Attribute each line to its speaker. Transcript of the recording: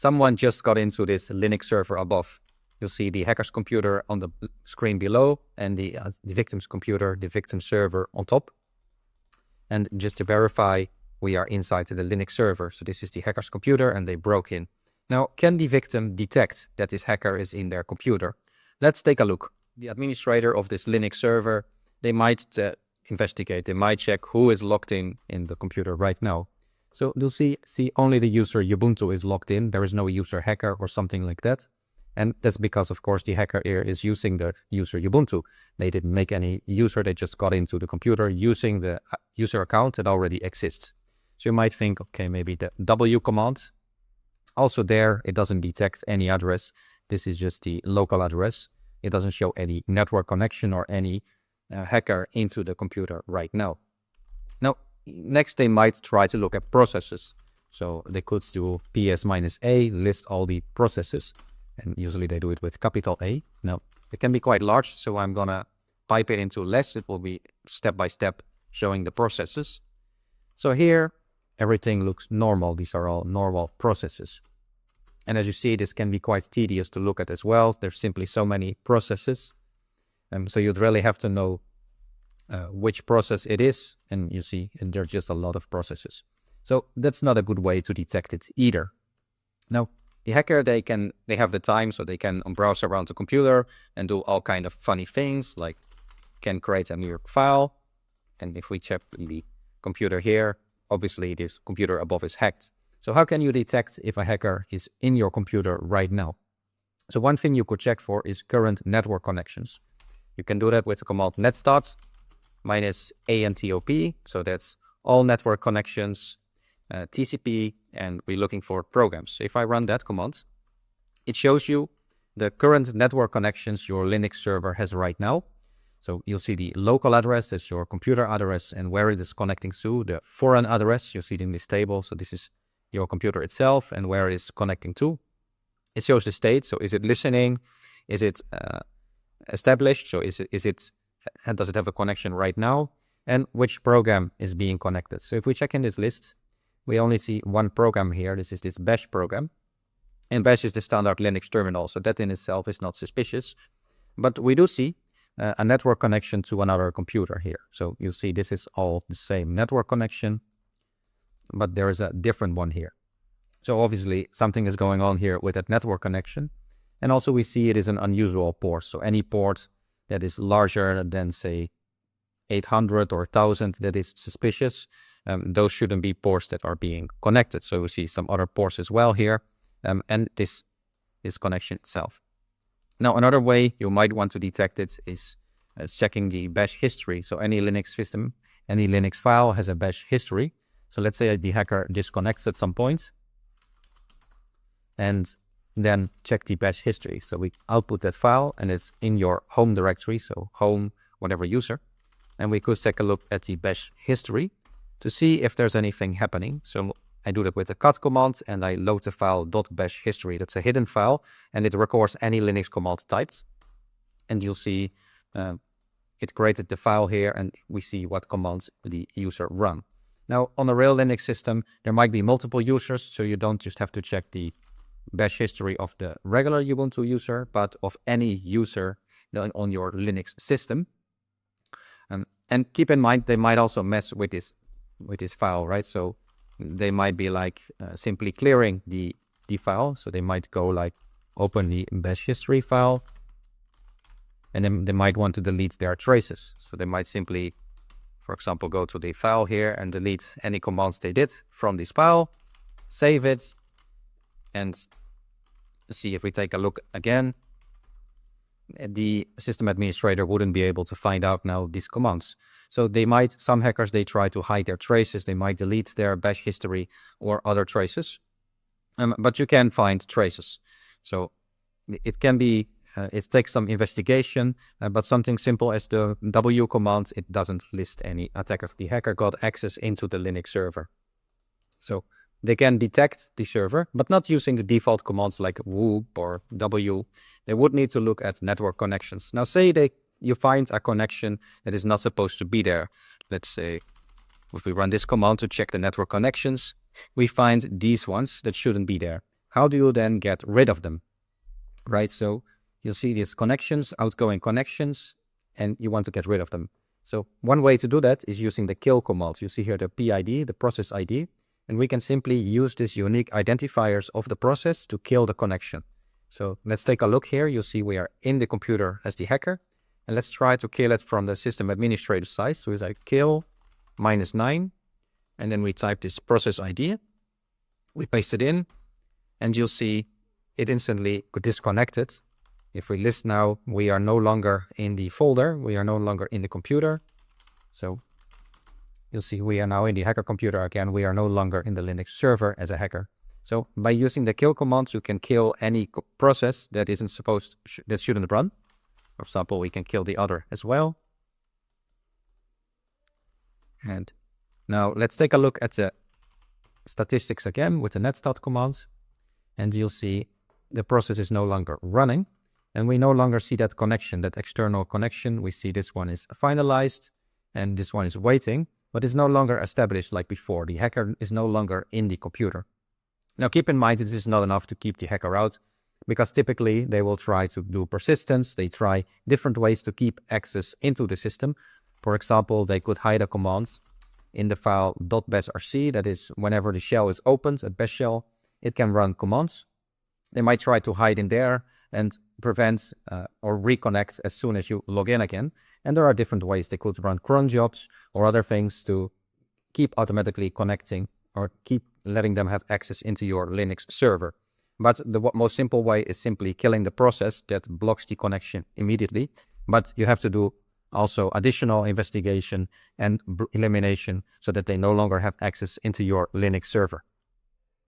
Speaker 1: someone just got into this Linux server above. You'll see the hacker's computer on the screen below and the victim's computer, the victim server on top. And just to verify, we are inside the Linux server. So this is the hacker's computer and they broke in. Now, can the victim detect that this hacker is in their computer? Let's take a look. The administrator of this Linux server, they might investigate, they might check who is logged in the computer right now. So you'll see only the user Ubuntu is logged in. There is no user hacker or something like that. And that's because, of course, the hacker here is using the user Ubuntu. They didn't make any user, they just got into the computer using the user account that already exists. So you might think, okay, maybe the W command. Also there, it doesn't detect any address. This is just the local address. It doesn't show any network connection or any hacker into the computer right now. Now, next they might try to look at processes. So they could do ps-a, list all the processes. And usually they do it with capital A. Now, it can be quite large, so I'm gonna pipe it into less. It will be step by step showing the processes. So here, everything looks normal. These are all normal processes. And as you see, this can be quite tedious to look at as well. There's simply so many processes. So you'd really have to know which process it is. And you see, and there's just a lot of processes. So that's not a good way to detect it either. Now, the hacker, they have the time, so they can browse around the computer and do all kind of funny things, like can create a new file. And if we check the computer here, obviously this computer above is hacked. So how can you detect if a hacker is in your computer right now? So one thing you could check for is current network connections. You can do that with the command netstart -antop. So that's all network connections, TCP, and we're looking for programs. So if I run that command, it shows you the current network connections your Linux server has right now. So you'll see the local address, that's your computer address, and where it is connecting to, the foreign address, you see it in this table. So this is your computer itself and where it is connecting to. It shows the state. So is it listening? Is it established? So does it have a connection right now? And which program is being connected? So if we check in this list, we only see one program here. This is this bash program. And bash is the standard Linux terminal. So that in itself is not suspicious. But we do see a network connection to another computer here. So you see this is all the same network connection, but there is a different one here. So obviously something is going on here with that network connection. And also we see it is an unusual port. So any port that is larger than, say, 800 or 1000 that is suspicious, those shouldn't be ports that are being connected. So we see some other ports as well here, and this connection itself. Now, another way you might want to detect it is checking the bash history. So any Linux system, any Linux file has a bash history. So let's say the hacker disconnects at some point and then check the bash history. So we output that file and it's in your home directory, so home, whatever user. And we could take a look at the bash history to see if there's anything happening. So I do that with the cat command and I load the file .bash history. That's a hidden file and it records any Linux command typed. And you'll see it created the file here and we see what commands the user run. Now on a real Linux system, there might be multiple users, so you don't just have to check the bash history of the regular Ubuntu user, but of any user on your Linux system. And keep in mind, they might also mess with this file, right? So they might be like simply clearing the file. So they might go like open the bash history file, and then they might want to delete their traces. So they might simply, for example, go to the file here and delete any commands they did from this file, save it, and see if we take a look again, the system administrator wouldn't be able to find out now these commands. So some hackers, they try to hide their traces. They might delete their bash history or other traces, but you can find traces. So it can be, it takes some investigation, but something simple as the W command, it doesn't list any attackers. The hacker got access into the Linux server. So they can detect the server, but not using the default commands like whoop or W. They would need to look at network connections. Now say you find a connection that is not supposed to be there. Let's say if we run this command to check the network connections, we find these ones that shouldn't be there. how do you then get rid of them, right? So you'll see these connections, outgoing connections, and you want to get rid of them. So one way to do that is using the kill command. You see here the PID, the process ID, and we can simply use these unique identifiers of the process to kill the connection. So let's take a look here. You see we are in the computer as the hacker, and let's try to kill it from the system administrator side. So it's like kill -9, and then we type this process ID. We paste it in, and you'll see it instantly disconnected. If we list now, we are no longer in the folder. We are no longer in the computer. So you'll see we are now in the hacker computer again. We are no longer in the Linux server as a hacker. So by using the kill command, you can kill any process that isn't supposed, that shouldn't run. For example, we can kill the other as well. And now let's take a look at the statistics again with the netstat command. And you'll see the process is no longer running. And we no longer see that connection, that external connection. We see this one is finalized and this one is waiting, but it's no longer established like before. The hacker is no longer in the computer. Now keep in mind, this is not enough to keep the hacker out, because typically they will try to do persistence. They try different ways to keep access into the system. For example, they could hide a command in the file .bashrc, that is whenever the shell is opened, a bash shell, it can run commands. They might try to hide in there and prevent or reconnect as soon as you log in again. And there are different ways. They could run cron jobs or other things to keep automatically connecting or keep letting them have access into your Linux server. But the most simple way is simply killing the process that blocks the connection immediately. But you have to do also additional investigation and elimination so that they no longer have access into your Linux server.